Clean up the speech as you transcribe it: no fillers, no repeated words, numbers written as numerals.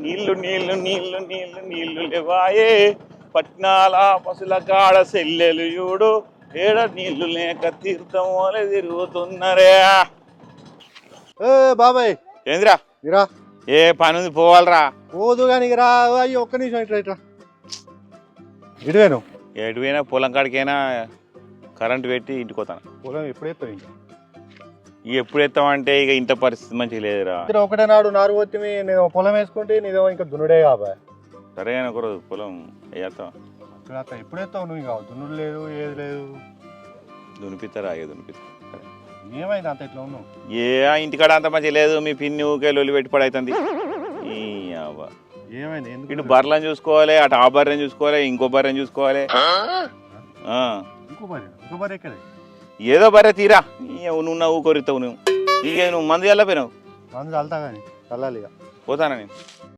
నీళ్లు నీళ్లు నీళ్లు నీళ్లు నీళ్లు లేవాయే పట్నాల పసుల కాడ సెల్లెలు చూడు ఏడ నీళ్లు లేక తీర్థం వలె తిరుగుతున్నరే. బాబాయ్ ఏందిరా ఇరా ఏ పని ఉంది పోవాలరా. పోదు కానీ రా. అయ్యో ఒక్క నిమిషం ఇట్లా ఇట్లా ఇటువేను ఎటు పోయినా పొలం కాడికైనా కరెంటు పెట్టి ఇంటికి పోతాను. పొలం ఎప్పుడైతావు ఇంకా ఇక ఎప్పుడు ఎత్తామంటే ఇక ఇంత పరిస్థితి మంచిగా లేదురా. ఒకటే నాడు నారు కొత్తి నేను పొలం వేసుకుంటే నీదేమో ఇంకా దున్నుడే బాబాయ్. సరే అని ఒకరోజు పొలం వేస్తాం. ఎప్పుడైతావు నువ్వు ఇంకా దున్నుడు లేదు ఏది లేదు. దునిపిస్తారా ఇక దునిపిస్తా. ఏమైంది అంత ఇట్లా ఉన్నావు? ఏ ఇంటికాడ అంత మంచిగా లేదు. మీ పిన్ని ఊకే లొల్లి పెట్టి పడవుతుంది. ఏమైంది? ఇటు బర్రెలను చూసుకోవాలి, అటు ఆ బర్రెని చూసుకోవాలి, ఇంకో బర్రెని చూసుకోవాలి. ఇంకో బర్రె ఎక్కడ? ఏదో బర్రె తీరా నువ్వు ఊకొరిస్తావు. నువ్వు ఇక నువ్వు మందు వెళ్ళపోయినావు. మందు చల్లుతా కానీ చల్లాలి ఇక. పోతానా నేను.